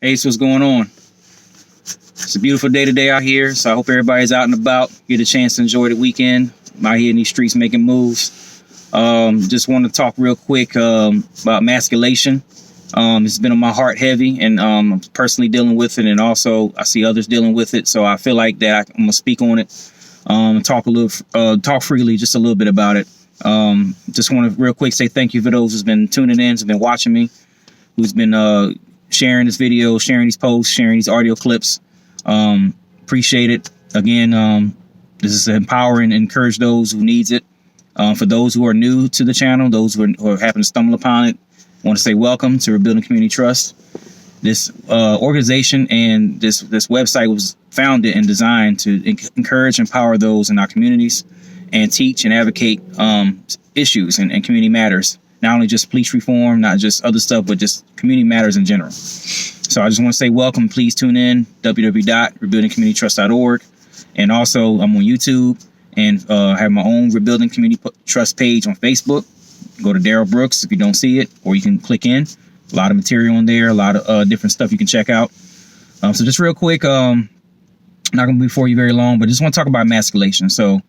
Hey, so what's going on? It's a beautiful day today out here, so I hope everybody's out and about. Get a chance to enjoy the weekend. I'm out here in these streets making moves. Just want to talk real quick about emasculation. It's been on my heart heavy, and I'm personally dealing with it, and also I see others dealing with it. So I feel like that I'm gonna speak on it, and talk freely, just a little bit about it. Just want to real quick say thank you for those who's been tuning in, who's been watching me, who's been sharing this video, sharing these posts, sharing these audio clips. Appreciate it. Again, this is empowering and encourage those who needs it. For those who are new to the channel, those who happen to stumble upon it, I want to say welcome to Rebuilding Community Trust. This organization and this website was founded and designed to encourage and empower those in our communities and teach and advocate issues and community matters. Not only just police reform, not just other stuff, but just community matters in general. So I just want to say welcome. Please tune in, www.rebuildingcommunitytrust.org. And also, I'm on YouTube and have my own Rebuilding Community Trust page on Facebook. Go to Daryl Brooks if you don't see it, or you can click in. A lot of material in there, a lot of different stuff you can check out. So just real quick, not going to be before you very long, but just want to talk about emasculation. So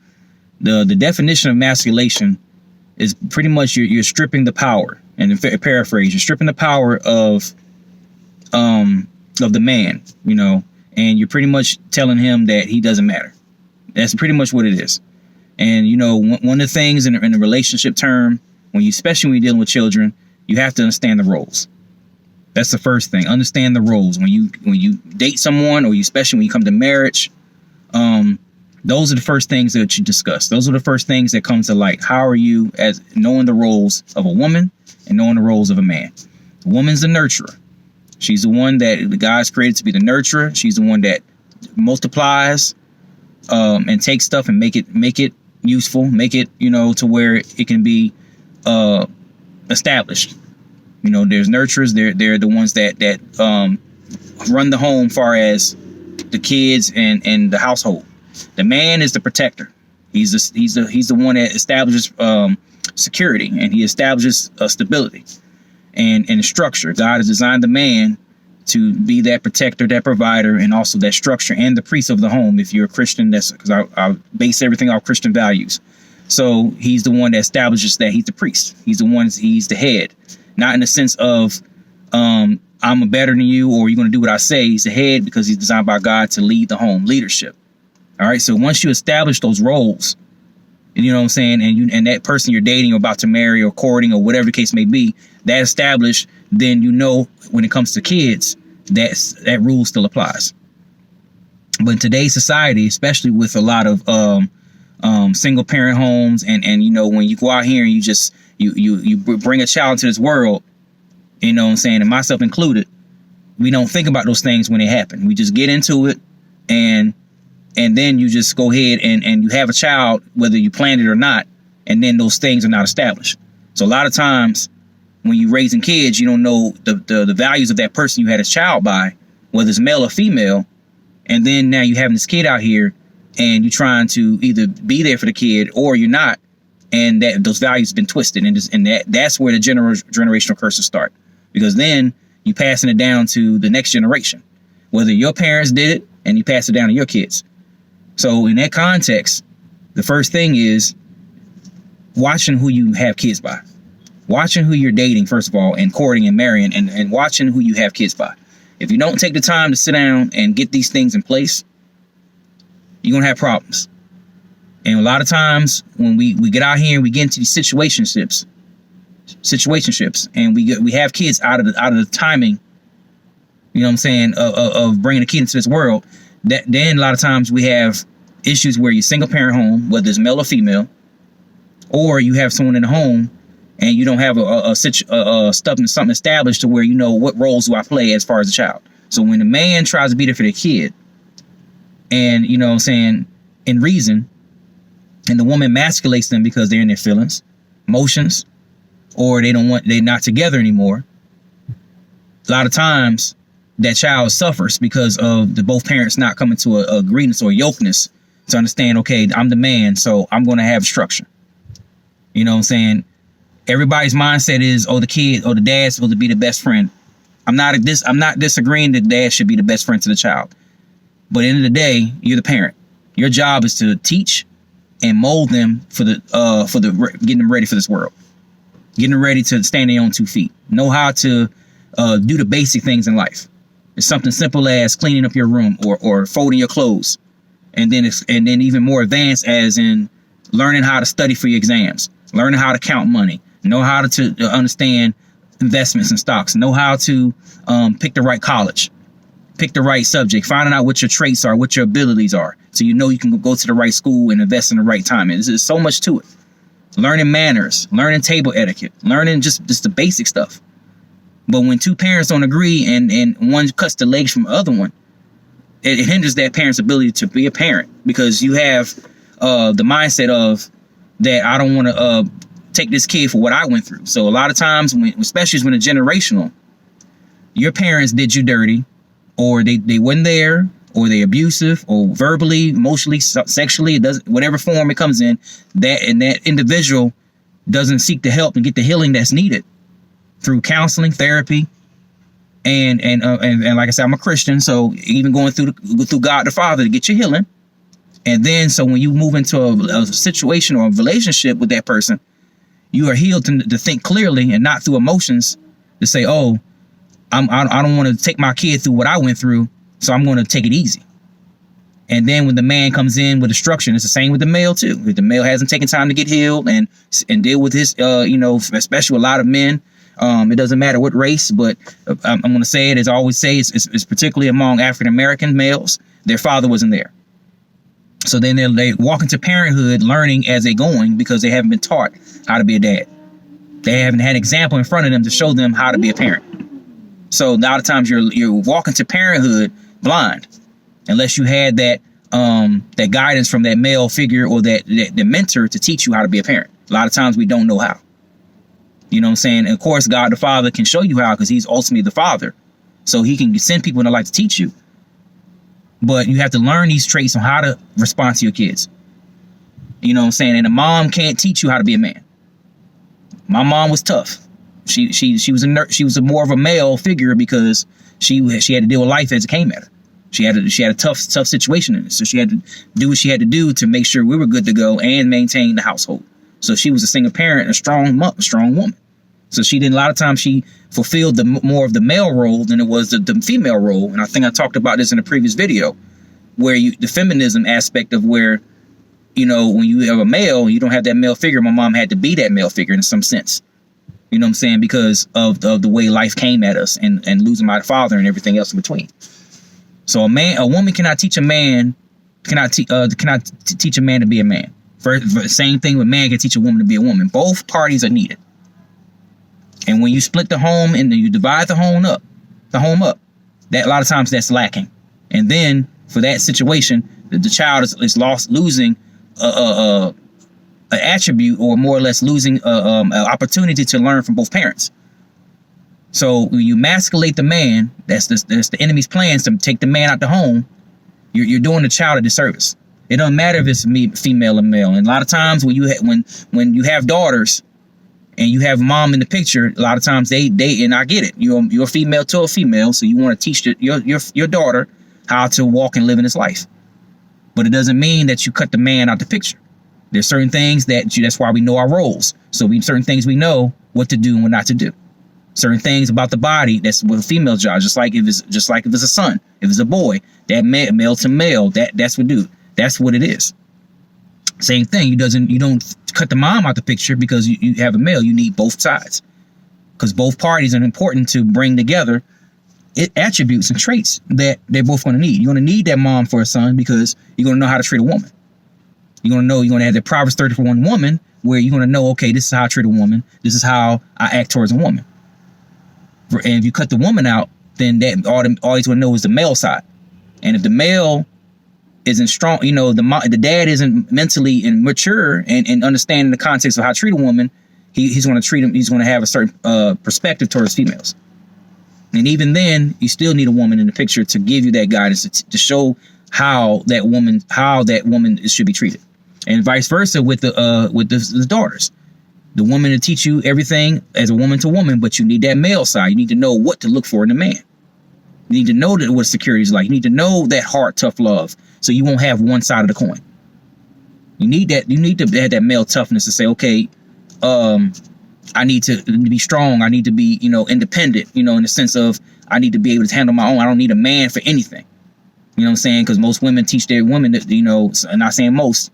the definition of emasculation is pretty much you're stripping the power, and in paraphrase, you're stripping the power of the man, and you're pretty much telling him that he doesn't matter. That's pretty much what it is. And one of the things in a relationship term, especially when you're dealing with children, you have to understand the roles. That's the first thing. Understand the roles when you date someone, or especially when you come to marriage. Those are the first things that you discuss. Those are the first things that come to light. How are you as knowing the roles of a woman and knowing the roles of a man? The woman's the nurturer. She's the one that the God's created to be the nurturer. She's the one that multiplies and takes stuff and make it useful, make it, to where it can be established. There's nurturers. They're the ones that run the home, far as the kids and the household. The man is the protector. He's the one that establishes security, and he establishes stability and structure. God has designed the man to be that protector, that provider, and also that structure, and the priest of the home. If you're a Christian, that's because I base everything off Christian values. So he's the one that establishes that he's the priest. He's the head, not in the sense of I'm better than you, or you're going to do what I say. He's the head because he's designed by God to lead the home, leadership. All right. So once you establish those roles, you know what I'm saying, and that person you're dating or about to marry or courting or whatever the case may be, that established, then when it comes to kids, that rule still applies. But in today's society, especially with a lot of single parent homes, and when you go out here and you bring a child into this world, what I'm saying, and myself included, we don't think about those things when they happen. We just get into it, and then you just go ahead and you have a child, whether you planned it or not, and then those things are not established. So a lot of times when you're raising kids, you don't know the values of that person you had a child by, whether it's male or female. And then now you having this kid out here, and you're trying to either be there for the kid or you're not. And those values have been twisted. And that's where the generational curses start, because then you passing it down to the next generation, whether your parents did it and you pass it down to your kids. So in that context, the first thing is watching who you have kids by, watching who you're dating, first of all, and courting and marrying, and watching who you have kids by. If you don't take the time to sit down and get these things in place, you're going to have problems. And a lot of times when we get out here and we get into these situationships, and we have kids out of the timing, of bringing a kid into this world, then a lot of times we have issues where you're single parent home, whether it's male or female, or you have someone in the home and you don't have something established to where what roles do I play as far as a child. So when the man tries to be there for the kid, and in reason, and the woman emasculates them because they're in their feelings, emotions, or they're not together anymore, a lot of times that child suffers because of both parents not coming to a agreement or a yokeness to understand, okay, I'm the man, so I'm going to have structure. Everybody's mindset is, the kid or the dad's supposed to be the best friend. I'm not disagreeing that dad should be the best friend to the child. But at the end of the day, you're the parent. Your job is to teach and mold them for getting them ready for this world. Getting them ready to stand on their own 2 feet. Know how to do the basic things in life. It's something simple as cleaning up your room or folding your clothes. And then even more advanced as in learning how to study for your exams, learning how to count money, know how to understand investments and stocks, know how to pick the right college, pick the right subject, finding out what your traits are, what your abilities are. So you know you can go to the right school and invest in the right time. And there's so much to it. Learning manners, learning table etiquette, learning just the basic stuff. But when 2 parents don't agree and one cuts the legs from the other one, it hinders that parent's ability to be a parent, because you have the mindset of that I don't want to take this kid for what I went through. So a lot of times, especially when it's generational, your parents did you dirty, or they weren't there, or they abusive, or verbally, emotionally, sexually, it doesn't, whatever form it comes in, that individual doesn't seek the help and get the healing that's needed through counseling, therapy. And like I said, I'm a Christian, so even going through God the Father to get your healing. And then, so when you move into a situation or a relationship with that person, you are healed to think clearly and not through emotions to say, oh, I don't want to take my kid through what I went through, so I'm going to take it easy. And then when the man comes in with destruction, it's the same with the male too. If the male hasn't taken time to get healed and deal with his, especially a lot of men. It doesn't matter what race, but I'm going to say it, as I always say, it's particularly among African-American males, their father wasn't there. So then they walk into parenthood learning as they're going, because they haven't been taught how to be a dad. They haven't had an example in front of them to show them how to be a parent. So a lot of times you're walking to parenthood blind, unless you had that guidance from that male figure or that mentor to teach you how to be a parent. A lot of times we don't know how. You know what I'm saying? And of course, God the Father can show you how, because he's ultimately the father. So he can send people in their life to teach you. But you have to learn these traits on how to respond to your kids. You know what I'm saying? And a mom can't teach you how to be a man. My mom was tough. She was more of a male figure, because she had to deal with life as it came at her. She had a tough situation in it. So she had to do what she had to do to make sure we were good to go and maintain the household. So she was a single parent, a strong woman. So a lot of times she fulfilled more of the male role than it was the female role. And I think I talked about this in a previous video, where the feminism aspect of where, when you have a male, you don't have that male figure. My mom had to be that male figure in some sense. You know what I'm saying? Because of the way life came at us and losing my father and everything else in between. So a woman cannot teach a man, teach a man to be a man. Same thing with man can teach a woman to be a woman. Both parties are needed. And when you split the home and you divide the home up, that a lot of times that's lacking. And then for that situation, the child is losing an attribute, or more or less losing an opportunity to learn from both parents. So when you emasculate the man, that's the enemy's plans to take the man out the home. You're doing the child a disservice. It doesn't matter if it's female or male. And a lot of times when you have daughters and you have mom in the picture, a lot of times they and I get it. You're a female to a female, so you want to teach your daughter how to walk and live in this life. But it doesn't mean that you cut the man out the picture. There's certain things that's why we know our roles. So certain things we know what to do and what not to do. Certain things about the body, that's what a female job. Just like if it's a son, if it's a boy, that male to male, that's what do. That's what it is. Same thing. You don't cut the mom out the picture because you have a male. You need both sides, because both parties are important to bring together attributes and traits that they're both going to need. You're going to need that mom for a son, because you're going to know how to treat a woman. You're going to have the Proverbs 30 for one woman, where you're going to know, okay, this is how I treat a woman. This is how I act towards a woman. And if you cut the woman out, then that all he's going to know is the male side. And if the male isn't strong, the dad isn't mentally mature and understanding the context of how to treat a woman, he's going to treat him. He's going to have a certain perspective towards females. And even then, you still need a woman in the picture to give you that guidance to show how that woman should be treated, and vice versa with the daughters. The woman to teach you everything as a woman to woman, but you need that male side. You need to know what to look for in a man. You need to know that what security is like. You need to know that hard, tough love, so you won't have one side of the coin. You need that. You need to have that male toughness to say, okay, I need to be strong. I need to be, independent. In the sense of I need to be able to handle my own. I don't need a man for anything. You know what I'm saying? Because most women teach their women that, I'm not saying most.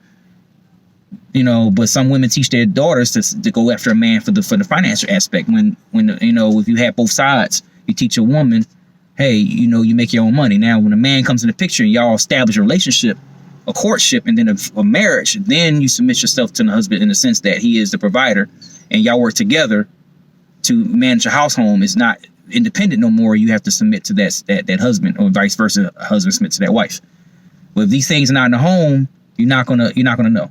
But some women teach their daughters to go after a man for the financial aspect. When if you have both sides, you teach a woman, hey, you make your own money. Now, when a man comes in the picture and y'all establish a relationship, a courtship, and then a marriage, then you submit yourself to the husband in the sense that he is the provider, and y'all work together to manage a house home. Is not independent no more. You have to submit to that husband, or vice versa, a husband submit to that wife. But if these things are not in the home, you're not gonna know.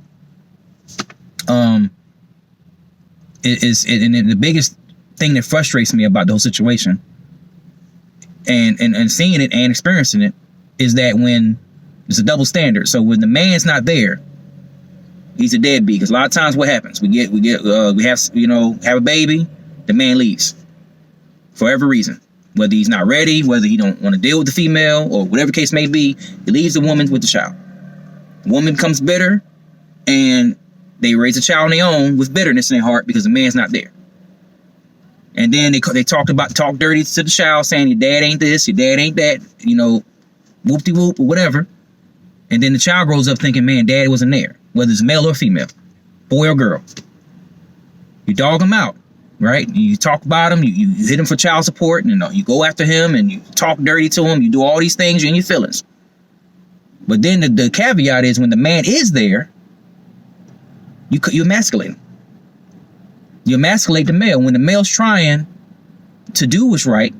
The biggest thing that frustrates me about the whole situation and seeing it and experiencing it is that when it's a double standard. So when the man's not there, he's a deadbeat. Because a lot of times what happens, we have a baby, the man leaves for every reason, whether he's not ready, whether he don't want to deal with the female, or whatever case may be, he leaves the woman with the child. The woman becomes bitter, and they raise a child on their own with bitterness in their heart because the man's not there. And then they talk dirty to the child, saying your dad ain't this, your dad ain't that, whoop-de-whoop or whatever. And then the child grows up thinking, man, dad wasn't there, whether it's male or female, boy or girl. You dog him out, right? You talk about him, you hit him for child support, and you go after him and you talk dirty to him, you do all these things, you're in your feelings. But then the caveat is when the man is there, you emasculate him. You emasculate the male when the male's trying to do what's right.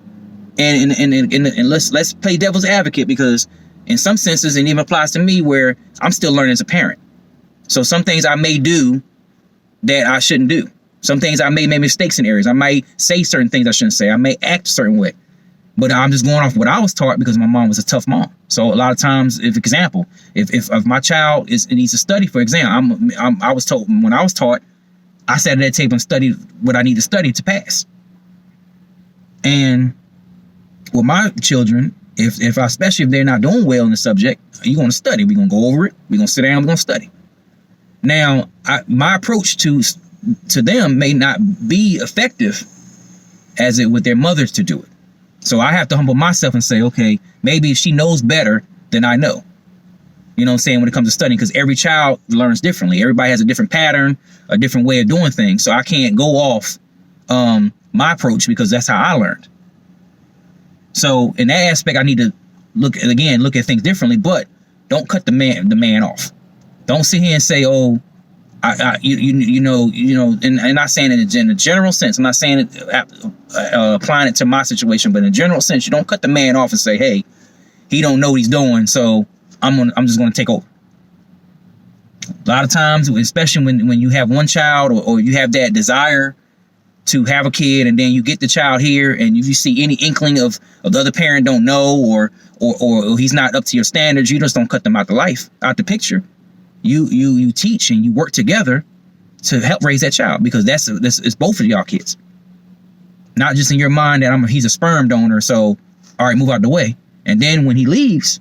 And let's play devil's advocate, because in some senses it even applies to me where I'm still learning as a parent. So some things I may do that I shouldn't do. Some things I may make mistakes in areas. I might say certain things I shouldn't say. I may act a certain way. But I'm just going off what I was taught because my mom was a tough mom. So a lot of times, if my child needs to study for exam, I was told when I was taught, I sat at that table and studied what I need to study to pass. And with my children, especially if they're not doing well in the subject, you're going to study. We're going to go over it. We're going to sit down. We're going to study. Now, my approach to them may not be effective as it with their mothers to do it. So I have to humble myself and say, okay, maybe she knows better than I know. You know what I'm saying? When it comes to studying, because every child learns differently. Everybody has a different pattern, a different way of doing things. So I can't go off my approach because that's how I learned. So in that aspect, I need to look at things differently, but don't cut the man off. Don't sit here and say, oh, and not saying it in a general sense. I'm not saying it applying it to my situation, but in a general sense, you don't cut the man off and say, hey, he don't know what he's doing, so I'm just going to take over. A lot of times, especially when you have one child or you have that desire to have a kid, and then you get the child here, and if you see any inkling of the other parent don't know or he's not up to your standards, you just don't cut them out the picture. You teach and you work together to help raise that child, because it's both of y'all kids. Not just in your mind that he's a sperm donor, so all right, move out the way. And then when he leaves,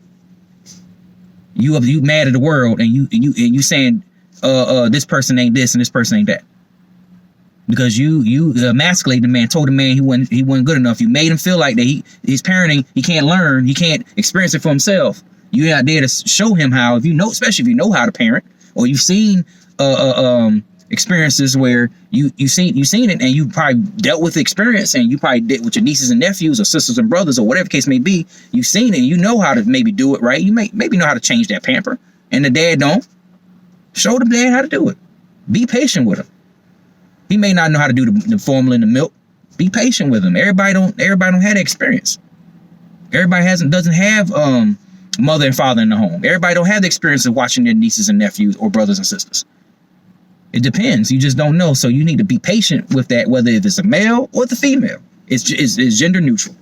you mad at the world, and you saying this person ain't this and this person ain't that, because you emasculated the man, told the man he wasn't good enough. You made him feel like that he's parenting, he can't learn, he can't experience it for himself. You're not there to show him how, especially if you know how to parent, or you've seen experiences where you've seen it, and you probably dealt with the experience, and you probably did with your nieces and nephews or sisters and brothers or whatever the case may be. You've seen it, and you know how to maybe do it right. You maybe know how to change that pamper, and the dad don't. Show the dad how to do it. Be patient with him. He may not know how to do the formula in the milk. Be patient with him. Everybody don't have that experience. Everybody doesn't have mother and father in the home. Everybody don't have the experience of watching their nieces and nephews or brothers and sisters. It depends. You just don't know. So you need to be patient with that, whether it's a male or the female. It's gender neutral.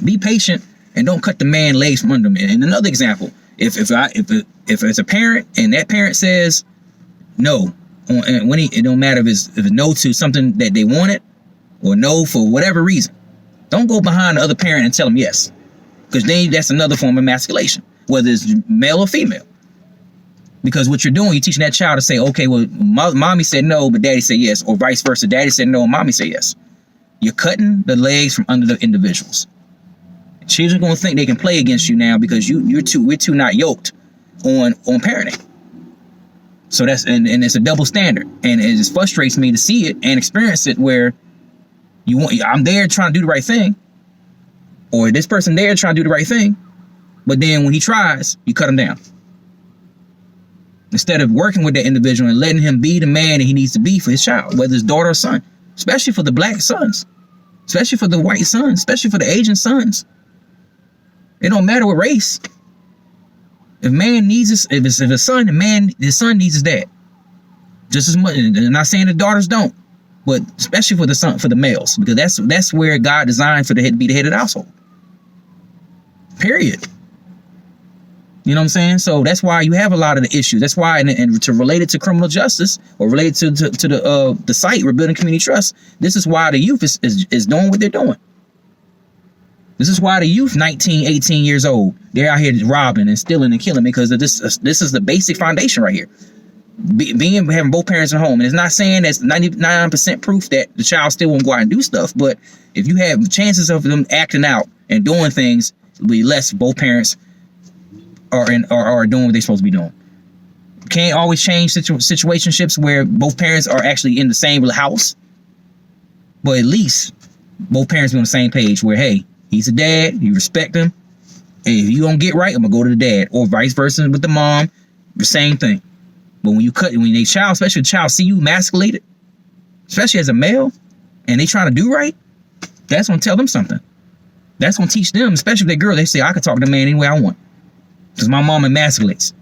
Be patient and don't cut the man legs from under him. And another example, if it's a parent and that parent says, no, And when it don't matter if it's no to something that they wanted or no for whatever reason. Don't go behind the other parent and tell them yes, because then that's another form of emasculation, whether it's male or female. Because what you're doing, you're teaching that child to say, okay, well, mommy said no, but daddy said yes, or vice versa. Daddy said no, and mommy said yes. You're cutting the legs from under the individuals. Children are going to think they can play against you now because we're too not yoked on parenting. So and it's a double standard, and it just frustrates me to see it and experience it where I'm there trying to do the right thing, or this person there trying to do the right thing, but then when he tries, you cut him down. Instead of working with that individual and letting him be the man that he needs to be for his child, whether it's daughter or son, especially for the black sons, especially for the white sons, especially for the Asian sons. It don't matter what race. If man needs his, if it's a son, the son needs his dad just as much. And I'm not saying the daughters don't, but especially for the son, for the males, because that's where God designed for the head to be the head of the household. Period. You know what I'm saying? So that's why you have a lot of the issues. That's why, and to relate it to criminal justice or relate to the site, Rebuilding Community Trust, this is why the youth is doing what they're doing. This is why the youth, 19, 18 years old, they're out here robbing and stealing and killing, because of this is the basic foundation right here. Having both parents in the home. And it's not saying that's 99% proof that the child still won't go out and do stuff. But if you have chances of them acting out and doing things, it'll be less both parents are doing what they're supposed to be doing. Can't always change situationships where both parents are actually in the same house. But at least both parents be on the same page where, hey, he's a dad, you respect him. Hey, if you don't get right, I'm gonna go to the dad, or vice versa with the mom, the same thing. But when they child, especially the child, see you emasculated, especially as a male, and they trying to do right, that's gonna tell them something. That's gonna teach them, especially if they're girl, they say, I can talk to the man any way I want, because my mom emasculates.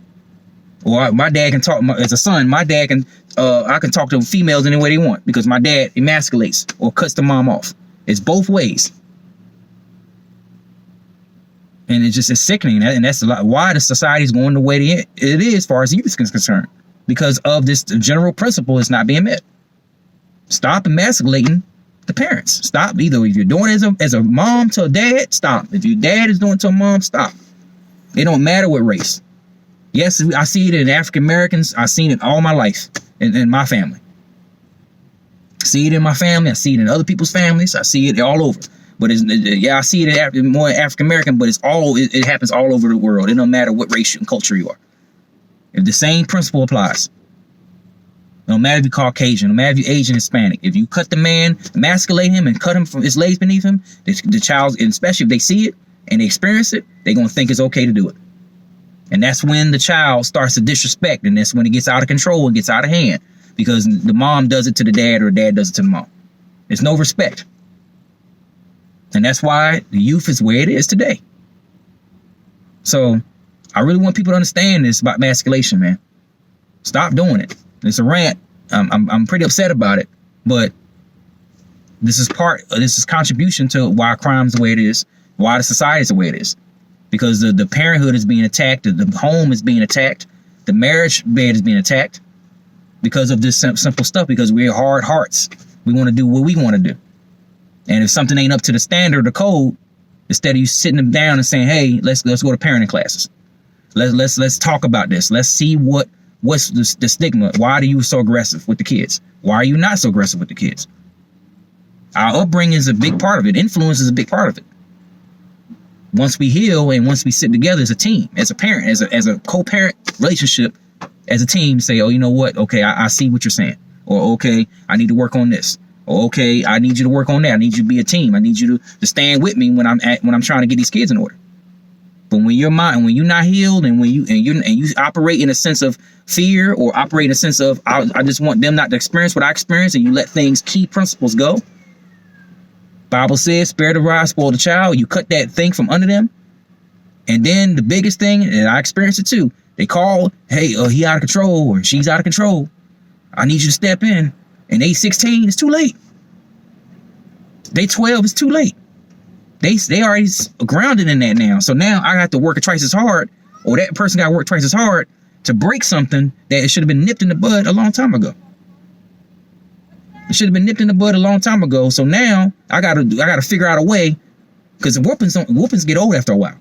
Or my dad can talk, as a son, my dad can, I can talk to females any way they want, because my dad emasculates or cuts the mom off. It's both ways. And it's sickening, and that's a lot why the society is going the way it is as far as youth is concerned, because of this general principle is not being met. Stop emasculating the parents. Stop. Either if you're doing it as a mom to a dad, stop. If your dad is doing it to a mom, stop. It don't matter what race. Yes, I see it in African Americans. I've seen it all my life in my family. I see it in my family. I see it in other people's families. I see it all over. But I see it more African American, but it happens all over the world. It don't matter what race and culture you are. If the same principle applies, no matter if you're Caucasian, no matter if you're Asian, Hispanic, if you cut the man, emasculate him, and cut him from his legs beneath him, the child, and especially if they see it and they experience it, they're gonna think it's okay to do it. And that's when the child starts to disrespect, and that's when it gets out of control and gets out of hand, because the mom does it to the dad or the dad does it to the mom. There's no respect. And that's why the youth is where it is today. So I really want people to understand this about emasculation, man. Stop doing it. It's a rant. I'm pretty upset about it, but this is contribution to why crime is the way it is, why the society is the way it is. Because the parenthood is being attacked, the home is being attacked, the marriage bed is being attacked because of this simple stuff, because we're hard hearts. We want to do what we want to do. And if something ain't up to the standard or code, instead of you sitting them down and saying, hey, let's go to parenting classes. Let's talk about this. Let's see what's the stigma. Why are you so aggressive with the kids? Why are you not so aggressive with the kids? Our upbringing is a big part of it. Influence is a big part of it. Once we heal and once we sit together as a team, as a parent, as a co-parent relationship, as a team, say, oh, you know what? Okay, I see what you're saying. Or, okay, I need to work on this. Or, okay, I need you to work on that. I need you to be a team. I need you to stand with me when I'm trying to get these kids in order. But when you're not healed, and when you operate in a sense of fear, or operate in a sense of I just want them not to experience what I experienced, and you let key principles go. Bible says, spare the rod, spoil the child. You cut that thing from under them. And then the biggest thing, and I experienced it too, they call, hey, he out of control, or she's out of control. I need you to step in. And they 16, it's too late. They 12, it's too late. They already grounded in that now. So now I have to work twice as hard, or that person got to work twice as hard to break something that it should have been nipped in the bud a long time ago. It should have been nipped in the bud a long time ago. So now I gotta figure out a way, because whoopings get old after a while.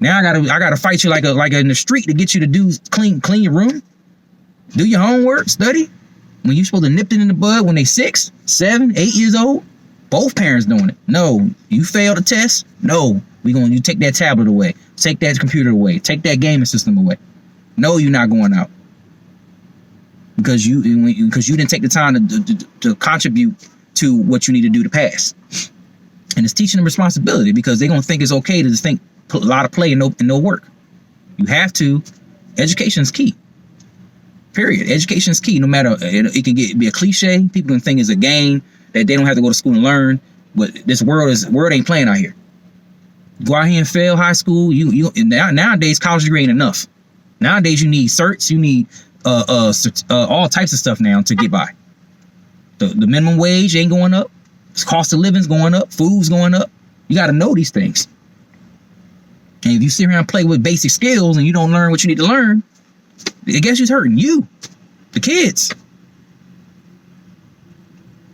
Now I gotta fight you like in the street to get you to clean your room, do your homework, study. When you supposed to nip it in the bud when they 6, 7, 8 years old. Both parents doing it. No, you failed the test. No, you take that tablet away, take that computer away, take that gaming system away. No, you're not going out because you didn't take the time to contribute to what you need to do to pass. And it's teaching them responsibility, because they're gonna think it's okay to just think a lot of play and no work. You have to. Education is key. Period. Education is key. No matter, it can be a cliche. People can think it's a game that they don't have to go to school and learn. But this world ain't playing out here. Go out here and fail high school. Nowadays college degree ain't enough. Nowadays you need certs. You need all types of stuff now to get by. The minimum wage ain't going up. Cost of living's going up. Food's going up. You got to know these things. And if you sit around and play with basic skills and you don't learn what you need to learn, I guess it's hurting you, the kids.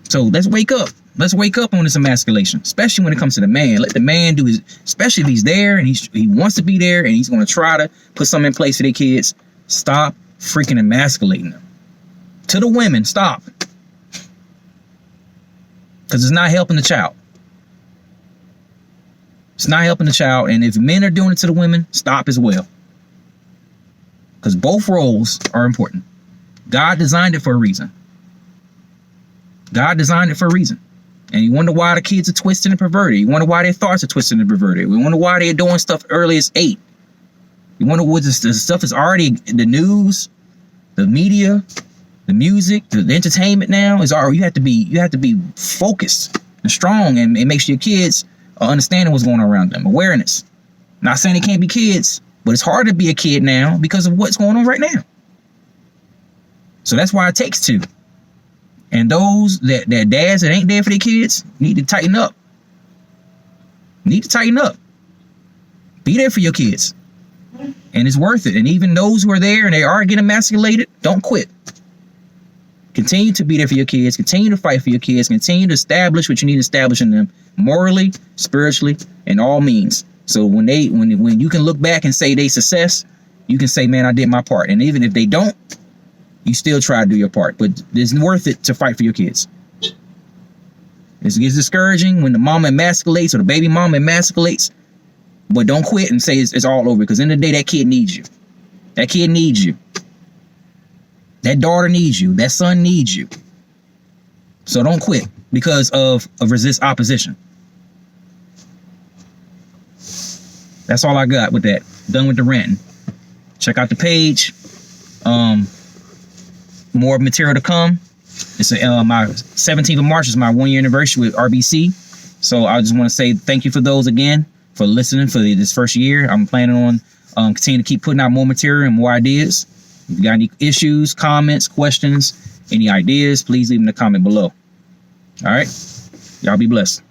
So let's wake up. Let's wake up on this emasculation, especially when it comes to the man. Let the man do his, especially if he's there and he wants to be there and he's going to try to put something in place for their kids. Stop freaking emasculating them. To the women, stop. Because it's not helping the child. It's not helping the child. And if men are doing it to the women, stop as well. Because both roles are important. God designed it for a reason. God designed it for a reason. And you wonder why the kids are twisted and perverted. You wonder why their thoughts are twisted and perverted. We wonder why they're doing stuff early as 8. You wonder what the stuff is already in the news, the media, the music, the entertainment now is already. You have to be focused and strong, and it makes your kids understanding what's going on around them. Awareness. Not saying they can't be kids, but it's hard to be a kid now because of what's going on right now. So that's why it takes 2. And those that dads that ain't there for their kids need to tighten up. Need to tighten up. Be there for your kids. And it's worth it. And even those who are there and they are getting emasculated, don't quit. Continue to be there for your kids. Continue to fight for your kids. Continue to establish what you need to establish in them morally, spiritually, in all means. So when you can look back and say they success, you can say, man, I did my part. And even if they don't, you still try to do your part. But it's worth it to fight for your kids. It gets discouraging when the mama emasculates or the baby mama emasculates. But don't quit and say it's all over. Because in the end of the day, that kid needs you. That kid needs you. That daughter needs you. That son needs you. So don't quit because of resist opposition. That's all I got with that. Done with the ranting. Check out the page. More material to come. It's my 17th of March is my 1-year anniversary with RBC. So I just want to say thank you for those again for listening for this first year. I'm planning on continuing to keep putting out more material and more ideas. If you got any issues, comments, questions, any ideas, please leave them in the comment below. All right. Y'all be blessed.